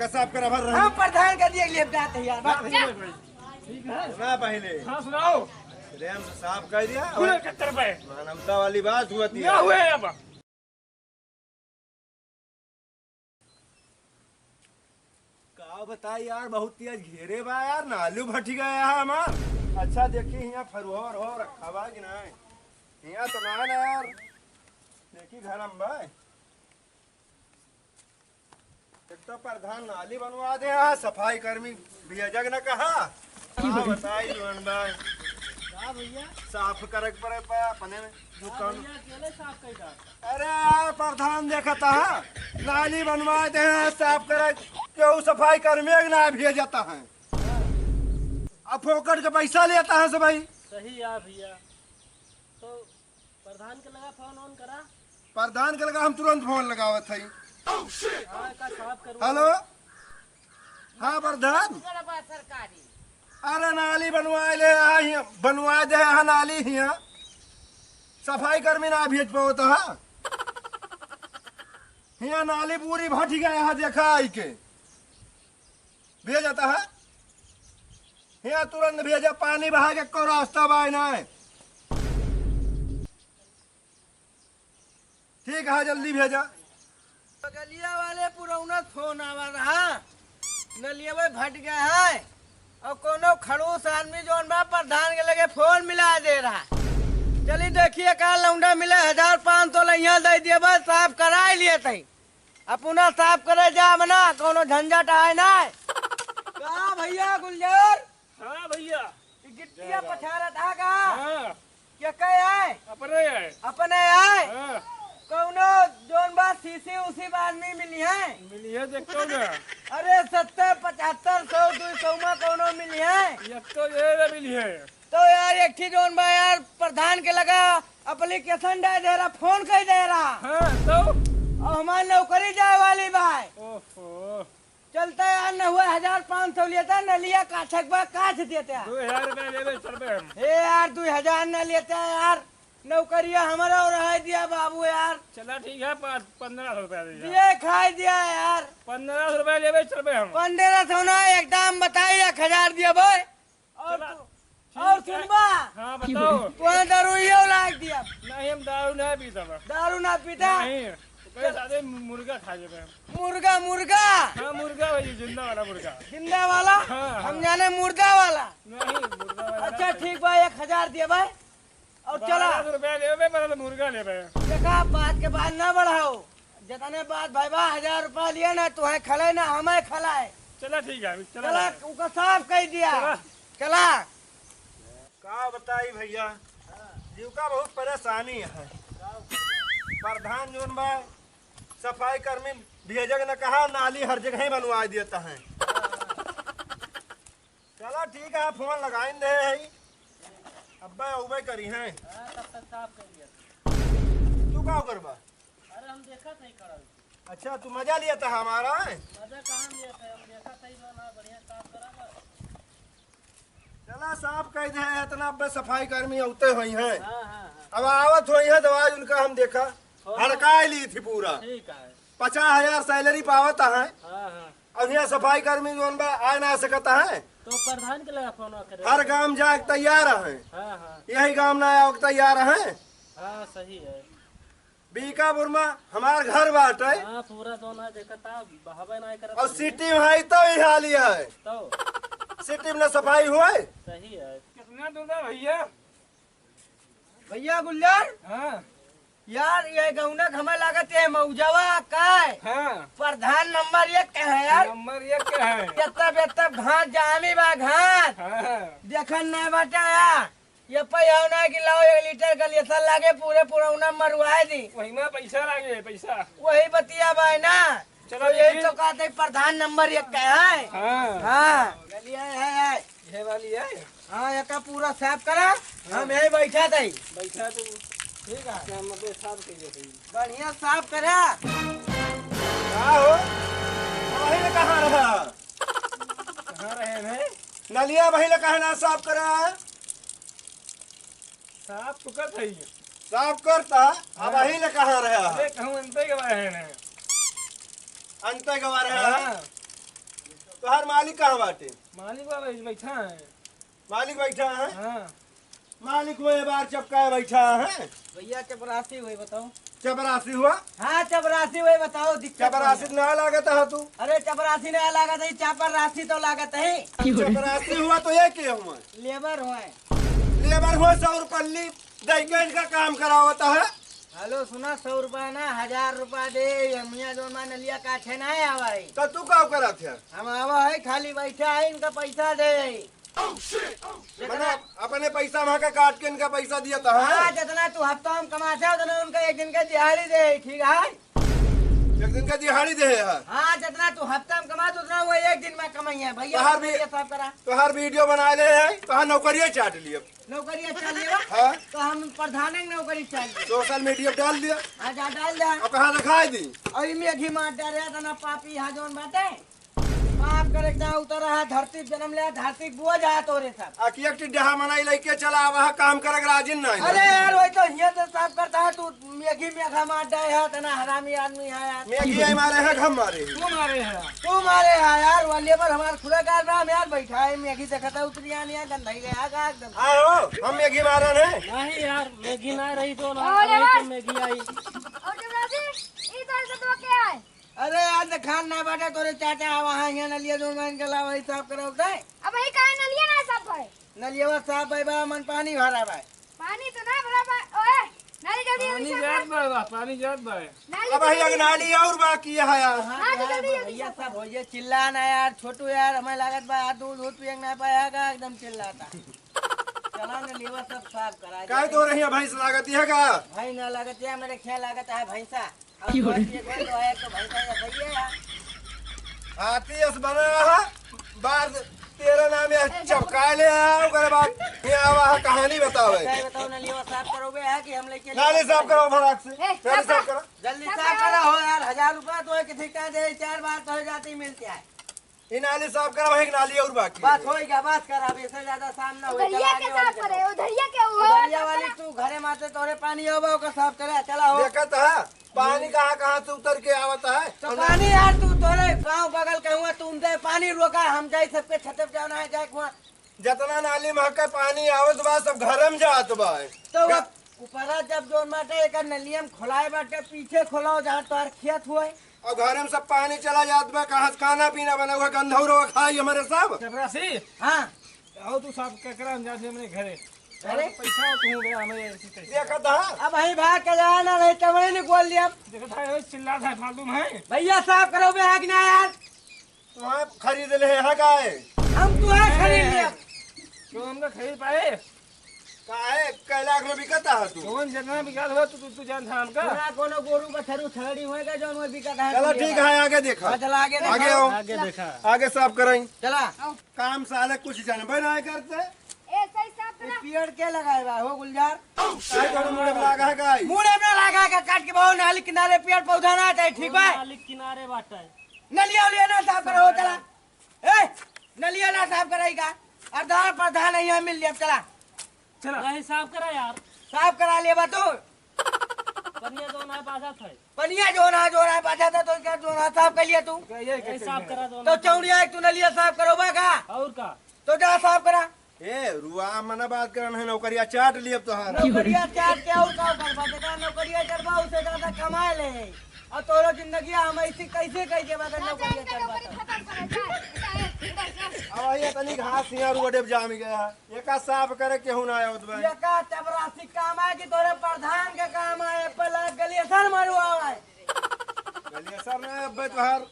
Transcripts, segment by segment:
साफ करा भर रहा हम प्रधान कर दिए लिए बात है यार बात ठीक है ना पहले हाँ सुनाओ। प्रेम से साफ कर दिया पूरे 71 रुपए मानवता वाली बात हुआ थी क्या हुए अब? का बताई यार बहुत तेज घेरे बा यार नालू भटी गया है हमार। अच्छा देखी यहाँ फरुहर हो रखा बा कि नहीं यहाँ तो ना यार देखी घर हम बा एक तो प्रधान नाली बनवा दे यहाँ सफाई कर्मी भेजक न कहा का बताई जोन बा भैया साफ करे पर अपने में दुकान अकेले साफ कर दा अरे यार प्रधान देखता है नाली बनवाते हैं साफ करे क्यों सफाई कर्मी ना भेजता है अब फोकट के पैसा लेता है सब भाई सही यार भैया तो प्रधान के लगा फोन ऑन करा प्रधान के लगा हम तुरंत फोन लगावत है हाँ का साफ करो हेलो हाँ प्रधान सरकारी अरे नाली बनवा दे यहाँ नाली यहाँ सफाई कर्मी ना भेज पाता है यहाँ नाली पूरी भट गया यहाँ देखा आई के भेजता है यहाँ तुरंत भेजा पानी बहा के को रास्ता बाय ना ठीक है जल्दी भेजा गलिया वाले पुरौना फोन आवा रहा नलिया में भट गया है और कोनो खड़ूस आदमी जोन बा प्रधान के लगे फोन मिला दे रहा चलिए देखिए का लौंडा मिले 1500 यहाँ दे दिए बस साफ करा लिए तई अपना साफ करे जा मना कोनो झंझट आए ना का भैया गुलजार हाँ भैया गिट्टिया पछाड़ा था का हाँ क्या कहे आए अपने है अपने आए हाँ कौनो जोन बा सीसी उसी आदमी मिली है मिली है देखो ना अरे 70 75 100 200 में कोनो मिली है ये तो ये मिली है तो यार एक ही जोन बा यार प्रधान के लगा एप्लीकेशन दे रहा फोन कर दे रहा हाँ तो और हमारी नौकरी जाए वाली भाई ओहो चलता यार न हुआ 1500 लेता न लिया काछक बा काछ देते 2000 रुपए ले चल पे हम हे यार 2000 न लेते हैं यार नौकरिया हमारा और रह दिया बाबू यार चला ठीक है 1500 रुपए दे दिए खाई दिया यार 1500 रुपए ले चल पे हम 1500 ना एकदम बताइए 1000 दिया भाई और और सुनबा हाँ बताओ तो दारू ये लाग दिया नहीं हम दारू नहीं पीता बा दारू ना पीता नहीं तो सादे मुर्गा खा जाते हम मुर्गा मुर्गा हाँ मुर्गा भाई जिंदा वाला मुर्गा जिंदा वाला हाँ, हम जाने मुर्गा वाला नहीं मुर्गा वाला अच्छा ठीक भाई 1000 दिया भाई और चला 1200 रुपए ले बे मतलब मुर्गा ले बे देखा बात के बाद ना बढ़ाओ जितने बात भाई 1000 रुपया लिया ना तुम्हें खलाए ना हमें खलाए चला ठीक है चला चला उसका साफ कह दिया चला का बताई भैया जीव का बहुत परेशानी है प्रधान जोन बा सफाई कर्मी भेजक न कहा नाली हर जगह ही बनवा देता है चलो ठीक है फोन लगाए दे है अब्बा उबे करी हैं तब तक साफ कर दिया तू का करबा अरे हम देखा नहीं खड़ा अच्छा तू मजा लिया था हमारा मजा कहाँ लिया था हम देखा सही ना बढ़िया साफ करा चला साफ कह दे इतना अब्बे सफाई कर्मी होते हुई हैं हाँ हाँ अब आवत हुई है तो आज उनका हम देखा हड़का ली थी पूरा ठीक है 50,000 सैलरी पावता है हाँ हाँ अब यहाँ सफाई कर्मी जोन बा आ ना सकता है तो प्रधान के लगा फोन करे हर गांव जाके तैयार है हाँ हाँ यही गांव ना आओ तैयार है हाँ सही है बीकापुर में हमार घर बाटे हाँ पूरा दोनों देखा था बहावे ना कर और सिटी में है तो ही हाल है तो सिटी में सफाई हुए सही है कितना दूंगा भैया भैया गुल्जर हाँ यार ये गौनक हमें लागत है मौजवा का हाँ प्रधान नंबर 1 है यार नंबर 1 क्या है जब घास जामी बा घास हाँ देखन नहीं बचा यार ये पैना की लाओ 1 लीटर का लेसन लागे पूरे पुरौना मरवाए दी वही में पैसा लागे पैसा वही बतिया भाई ना चलो तो यही देखिए। तो कहते प्रधान नंबर 1 का है हाँ हाँ गलिया है ये वाली है हाँ ये का पूरा साफ करा हम यही बैठा थे बैठा तो ठीक है क्या मतलब साफ कीजिए सही बढ़िया साफ करा क्या हो वही कहाँ रहा कहाँ रहे हैं नलिया वही कहा ना साफ करा है साफ तो कर थई साफ करता अब वही कहाँ रहा है अरे कहूँ अंते के बारे हैं अंत गवा रहा है हाँ मालिक कहाँ बाटे? मालिक बाबा इस बैठा है। मालिक बैठा है? हाँ मालिक वो बार चपका बैठा है। भैया चपरासी हुई बताओ। चपरासी हुआ? हाँ चपरासी हुई बताओ दिक्कत चपरासी ना लागत है तू? अरे चपरासी ने लागत है, चापर राशि तो लागत है। चपरासी हुआ तो ये क्या हुआ? लेबर हुआ। लेबर हुआ 100 रुपये दैगन का काम करावता है। हेलो सुना 100 रुपया ना 1000 रुपया दे मियाँ जो मान लिया का छे ना आवा है। तो तू का करा थे? हम आवा है खाली बैठा है इनका पैसा दे। मैंने अपने पैसा वहाँ का काट के इनका पैसा दिया था। हाँ जितना तू हफ्ता में कमाते हो उतना उनका एक दिन का दिहाड़ी दे, ठीक है? एक दिन का दिहाड़ी दे है। हाँ जितना तू हफ्ता में कमाते उतना वो एक दिन में कमाई है भैया। बाहर भी- सब करा तो हर वीडियो बना ले है तो हर नौकरियाँ चाट लिए। नौकरी चाहिए हाँ तो हम प्रधान की नौकरी चाहिए। सोशल मीडिया पे डाल दिया हाँ जा डाल दे और कहाँ दिखाई दी? और इनमें घी मार दे रहा था ना पापी यहाँ जोन बाटे पाप करे ना उतर रहा धरती जन्म ले धरती बुआ जा तोरे सब। आखिया डहा मनाई लेके चला वहाँ काम कर राजिन नहीं। अरे यार वही तो ये तो साफ करता है तू मेघी मेघा मार दे है तना हरामी आदमी है यार। मैं मारे है घम मारे है। तू मारे है। तू मारे है यार वो लेबर हमारा खुला कार रहा यार बैठा है मेघी से खता उतरी आनी है गंधाई गया का एकदम। आओ हम मैगी मारे ने। नहीं यार मैगी ना रही तो ना और रही यार। तो मैगी आई। और जबरासी इधर से तो क्या है? अरे यार खान ना बाटे तोरे चाचा वहाँ यहाँ नलिया जो मान के ला वही साफ करो दे। अब वही काहे नलिया ना सब है? नलिया साफ है बा मन पानी भरा भाई। पानी तो ना भरा बा। ओए नाली जल्दी पानी जल्दी जात साफ बा पानी जात बा। नाली अब ही अगनाली और बाकी है यार। हाँ तो जल्दी जल्दी भैया सब हो ये चिल्ला ना यार छोटू यार हमें लागत बा दूध दूध पियंग ना पाएगा एकदम चिल्लाता। चला ना लेवा सब साफ करा। काय तो रही है भैंस लागती है का? भाई ना लागत है मेरे ख्याल लागत है भैंसा। अब तो ये कोई तो है तो भैंसा या सही है यार। हाथी अस बना है बार तेरा नाम है चपका ले आओ करे बात ये आवा कहानी बतावे। सही बताओ ना लेवा साफ करोगे है कि हम लेके नाली साफ करो फटाक से। नाली साफ करो। जल्दी साफ करा हो यार 1000 रुपया तो किसी का दे 4 बार तो हो जाती मिलती है। ये नाली साफ करो वही नाली और बाकी। बस होएगा बस कर अब इससे ज्यादा सामना हो उधरिया के साफ करे उधरिया के हुआ। दरिया वाली तू घरे माते तोरे पानी होगा का साफ करे चला हो। देखत है पानी कहाँ कहाँ से उतर के आवता है। तो पानी यार तू तोरे गांव बगल के हुआ तुम दे पानी रोका हम जाए सबके छत पे जाना है जाए कुआं। जितना नाली में का पानी आवत बा सब घर में जात बा। तो वो ऊपर जब जोन बाटे एक नलियम खोलाए बाटे पीछे खोलाओ जहाँ तोर खेत हुए और घर में सब पानी चला जात बा कहाँ से खाना पीना बना हुआ गंधौर खाई हमारे सब। चपरासी हाँ आओ तू साफ कर करा जा से अपने घरे। अरे पैसा तू गया हमें ऐसी कैसे। देखत है अब वही भाग के जाना नहीं चमड़े नहीं खोल लिया देखा है चिल्ला था मालूम है। भैया साफ करो बे है कि ना यार। तुम्हारे खरीद ले है गाय हम तू है खरीद लिया। क्यों हमका खरीद पाए? काहे कै लाख में बिकता है तू? कौन जितना विकास हुआ तू जान था हमका। पूरा कोनो गोरू का थरू थड़ी होएगा जो में बिकता है। चलो ठीक है आगे देखा। चला आगे देखो। आगे आओ आगे देखा। आगे साफ कराई। चला काम साले कुछ जानबे नहीं करते। ए सही साफ करा। पेड़ के लगाए बा हो गुलजार काहे तोड़ मुड़े में लगा है गाय? मुड़े में लगा के काट के बहु नाली किनारे पेड़ पौधा ना चाहिए ठीक है। मालिक किनारे बाटा है। नलिया उलिया ना साफ करो चला। ए नलिया ना साफ कराएगा आधार प्रधान यहाँ मिल लिया चला चला नहीं साफ करा यार। साफ करा ले तू। पनिया दो ना पासा था। पनिया जो ना पाछा था तो क्या जो ना साफ कर लिया तू। ये साफ करा दो तो चौड़िया तू नलिया साफ करोगा का और का। तो जा साफ करा। ए रुआ मना बात करन है नौकरिया चाट लिए तोहार। नौकरिया चाट के और का करबा देखा नौकरिया करबा उसे ज्यादा कमाए ले और तोरो जिंदगी हम ऐसी कैसे कैसे बात नौकरिया जान करबा नौकरी खत्म करा जा। अब ये तनी घास यहाँ रोडे पे जाम गया है। एका साफ करे केहू ना आवत बा। ये का चपरासी काम है कि तोरे प्रधान के काम है पहला गलियसन मरुआ है गलिया सर ना अब तोहार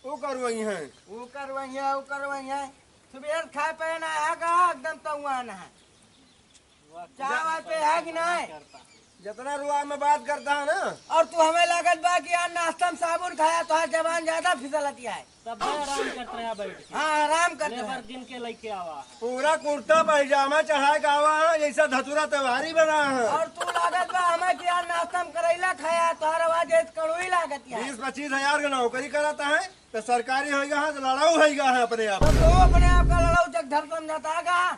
वो करवई है। वो करवई है सुबह खाए पे ना है का एकदम तंगवान है चाय पे है कि नहीं। जितना रुआ में बात करता है ना और तू हमें लागत बा कि यार नाश्ता में साबुन खाया तो जवान ज्यादा फिसलती है। सब आराम करते हैं बैठ के। हाँ आराम करते लेबर हैं। गिन के लेके आवा है। पूरा कुर्ता पैजामा चढ़ा के आवा है जैसा धतुरा त्योहारी बना है। और तू लागत बा हमें कि यार नाश्ता में करेला खाया तो हर आवाज कड़ुई लागत है। 20-25 हजार का नौकरी कराता है तो सरकारी होगा है तो लड़ाऊ होगा है अपने आप। तो तू अपने आप का लड़ाऊ जग धर समझाता है का।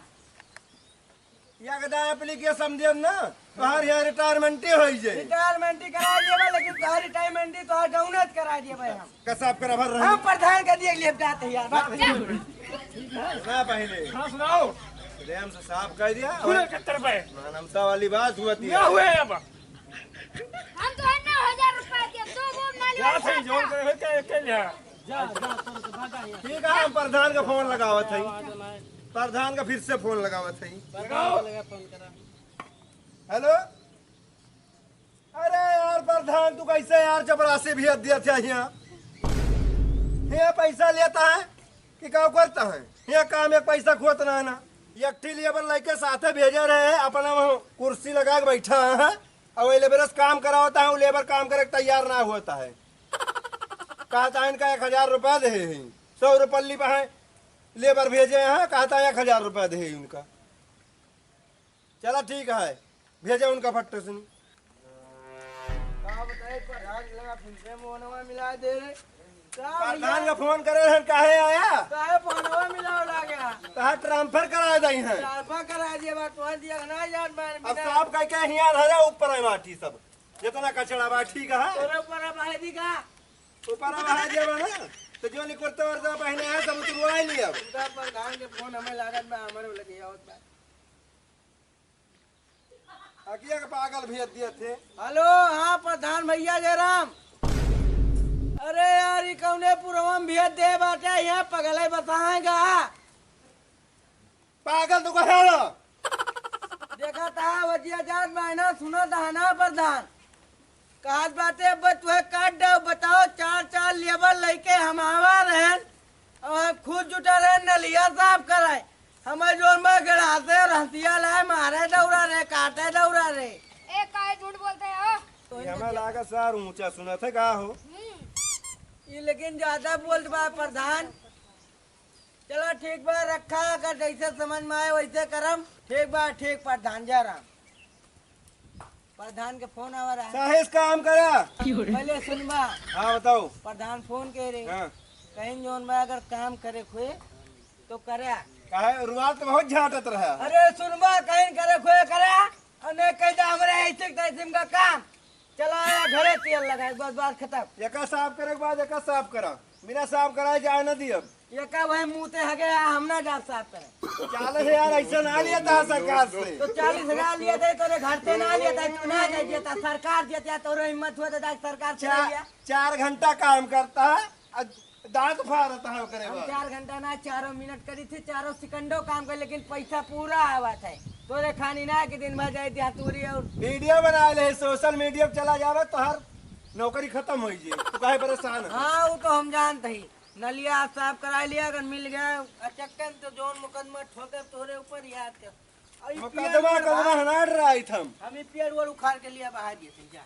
या कदा एप्लीकेशन दियन ना तोहार यहाँ रिटायरमेंट हो जाए। रिटायरमेंट करा दिए लेकिन तोहार रिटायरमेंट तो डाउनत करा दिए भाई हम। कसाब करा भर हम प्रधान का दिए लिए जाते यार बात ना पहले हाँ सुनाओ। प्रेम से साफ कर दिया। पूरे 70 रुपए मानवता वाली बात हुआ थी। क्या हुए अब? हम तो 9,000 रुपए के 2 बोर नाली क्या वाले सही जोन साहब करे के के लिया। जा जा तुम तो भागा यहाँ। ठीक है, हम प्रधान का फोन लगावत है। आवाज ना है। प्रधान का फिर से फोन लगावत है। लगाओ लगा फोन करा। हेलो, अरे यार प्रधान तू कैसे यार चपरासी भी अध्यक्ष है यहाँ पैसा लेता है कि क्या करता है? यहाँ काम एक पैसा खोतना है ना। एकठी लेबर लेके साथे भेजे रहे अपना वहाँ कुर्सी लगा के बैठा है और वो लेबर काम करा होता है, वो लेबर काम करे तैयार ना होता है। कहता है इनका 1,000 रुपया दे 100 रुपये पे है लेबर भेजे हैं, कहता है 1,000 रुपया दे उनका। चला ठीक है, भेजे उनका फट्टे से। का बताए प्रधान लगा फिर से मोनवा मिला दे रे का प्रधान का फोन करे हैं, काहे आया? काहे फोनवा मिलाओ गया कहा ट्रांसफर करा दई हैं। ट्रांसफर करा दिए बात तो दिया ना यार मैं अब साहब कह के हियां धरे ऊपर है माटी सब जितना कचरा बा ठीक है तोरे ऊपर भाई दी का ऊपर बहा देबा ना तो जो निकुरते वर्दा पहने है सब उतरवाई लिए। अब उनका प्रधान के फोन हमें लागत में हमारे लगे आवत बा। अकिया के पागल भेज दिए थे। हेलो हाँ प्रधान भैया जयराम। अरे यार ये कौने पुरवम भेज दे बाटे यहाँ पगले बताएगा। पागल तो कहे ना देखा था वजिया जात महीना सुना था ना प्रधान कहत बाते अब तुहे काट दो बताओ 4 लेबर लेके हम आवा रहन और खुद जुटा रहे नलिया साफ कराए हमें जोन में गड़ाते हंसिया लाए मारे दौड़ा रे काटे दौड़ा रे। ए काहे झूठ बोलते हो? ये हमें लागा सार ऊंचा सुना थे का हो। ये लेकिन ज्यादा बोल बा प्रधान। चलो ठीक बा रखा अगर जैसे समझ में आए वैसे करम। ठीक बा ठीक प्रधान जयराम। प्रधान के फोन आवा रहा है साहिस काम करा। पहले सुनबा हाँ बताओ। प्रधान फोन कह रहे हाँ कहीं जोन में अगर काम करे खुए तो करे। काहे रुआल तो बहुत झाटत रहा। अरे सुनबा कहीं करे खुए करे और नहीं कहता हमारे ऐसे तैसे का काम चला आया घरे तेल लगाए बस बात खत्म। एका साफ करे के बाद एका साफ करा मेरा साफ कराए जाए ना दी। अब ये का भाई मुँह ते हगे हम ना जा साफ करे 40,000 ऐसा ना लिया था सरकार से। तो 40,000 लिए थे तोरे घर से ना लिया था तू ना दे दिया था सरकार देता तोरे हिम्मत हुआ था सरकार चला लिया। 4 घंटा काम करता है और दांत फाड़ता है करे हम बाद। 4 घंटा ना 4 मिनट करी थी 4 सेकंडों काम कर लेकिन पैसा पूरा आवा था तोरे खानी ना के दिन भर जाए हथूरी और वीडियो बना ले सोशल मीडिया पे चला जावे तो हर नौकरी खत्म हो जाए। तू काहे परेशान है? हाँ वो तो हम जानते ही नलिया साफ करा लिया अगर मिल गया अचक्कन तो जोन मुकदमा ठोके तोरे ऊपर याद कर और ये मुकदमा पेड़ कदमा हनाड़ रही थम। हम ये पेड़ वो उखाड़ के लिया बाहर दिए थे जा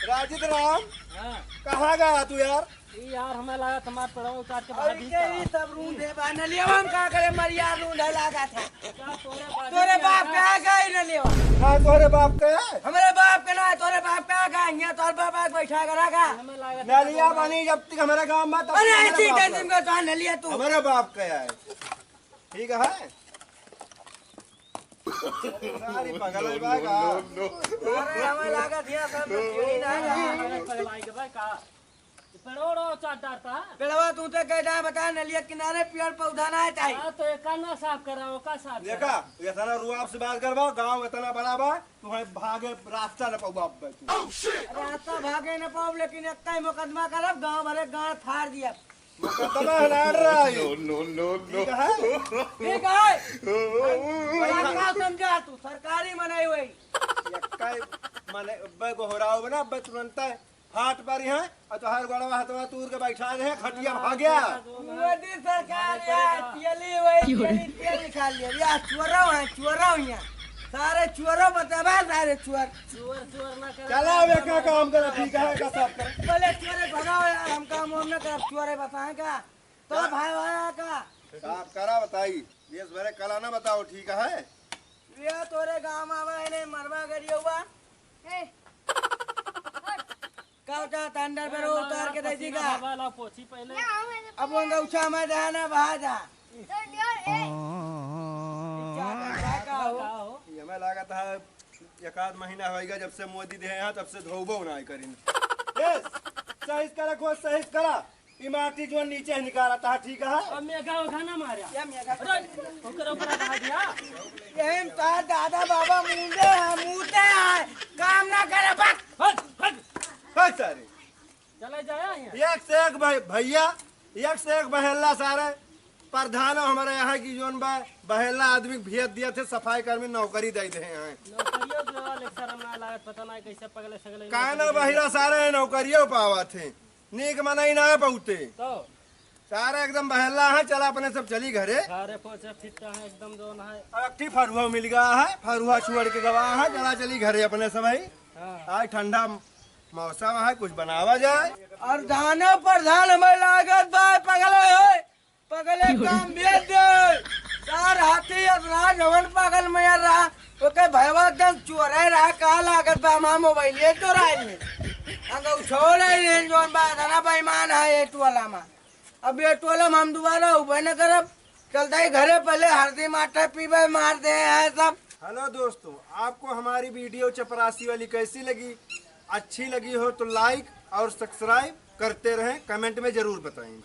राजित राम हाँ कहाँ गया तू यार? ये यार हमें लगा तुम्हारे पड़वा उतार के और बाहर इनके ही सब रूम दे बा नलिया हम का करे मरिया रूम लगा था क्या तोरे बाप का गई नलिया हाँ तोहरे बाप का है? हमारे बाप का ना तोरे बाप का गई यहाँ तोर बाप आके बैठा करा का हमें लगा नलिया बनी जब तक हमारा गाँव में तब तक अरे हमारा ऐसी बाप टेंशन का तो नलिया है। तू हमारा बाप का है ठीक है। सारी पगल है बागा। अरे हमें लगा दिया सब कीड़ी ना जा पगलाई के भाई का पेड़ोड़ो चाटाता। पेड़वा तू तो कहता बता नलिया किनारे पेड़ पौधा ना चाहिए। हाँ तो एक ना साफ करा वो का साफ करा। देखा इतना रुआब से बात करवा गांव इतना बड़ा बा तू है भागे रास्ता न पाऊ तू। रास्ता भागे न पाओ लेकिन एक ही मुकदमा करब गांव भरे गांव फाड़ दिया। मुकदमा हनाड़ रहा है। ठीक है ठीक है क्या समझा तू सरकारी मनाई हुई यक्का माने अब्बे को हो रहा हो ना अब्बे तुरंत हाथ पर है और तो हर गड़वा हथवा तूर के बैठा दे खटिया भाग गया। मोदी सरकार यार तेली वही तेल निकाल लिया यार चोरा यहाँ सारे चोरों बताबा सारे चोर चोर ना कर। चला वे का काम करे ठीक है का साफ कर। पहले चोरे भगाओ यार हम काम हम न कर चोरे बताए का तो भाई भाई का साफ करा बताई देश भरे कला ना बताओ ठीक है। ये तोरे गांव में आवा है मरवा गरी हुआ ए का चाहता अंदर में उतार के दे दीगा वाला पोछी पहले। क्या आओ मैंने अब वो गौछा में जाना बाहर जा तो यार ए क्या का हो ये हमें हमें लागत है एक आध महीना होएगा जब से मोदी दे यहाँ तब से धोबो ना करीन सही करा को सही करा ई माटी जो नीचे निकाला था ठीक है अब मेघा उघा ना मारा या मेघा अरे ओकर ऊपर कहा दिया एम तार दादा बाबा मुंडे हैं काम ना करे बक हट हट बस सारे चले जाया यहाँ एक से एक भैया एक से एक बहेला सारे प्रधान हमारे यहाँ की जोन बा बहेला आदमी भेज दिए थे सफाई कर्मी नौकरी दे दे हैं नौकरियों जो लेक्चर ना लागत पता नहीं कैसे पगले सगले काना बहिरा सारे नौकरियों पावा थे नीक मनाई ना पौते तो सारे एकदम बहेला है चला अपने सब चली घरे सारे पोछे फिटता है एकदम जोन है अक्टी फरुआ मिल गया है फरुआ छोड़ के गवा है चला चली घरे अपने सब ही हाँ आज ठंडा मौसम है कुछ बनावा जाए और धानो प्रधान हमें लागत बा पगले काम भेज दे चार हाथी राज हवन पागल में यार रहा ओके भयवा दस चोरे रहा कहा लागत बा हमारा मोबाइल ये तो राज में अगर छोड़ ही जोन बा धना बेईमान है ये टोला में अब ये टोला में हम दोबारा उभे न करब चलता ही घरे पहले हल्दी माठा पीबे मार दे हैं सब। हेलो दोस्तों आपको हमारी वीडियो चपरासी वाली कैसी लगी अच्छी लगी हो तो लाइक और सब्सक्राइब करते रहें कमेंट में जरूर बताएं।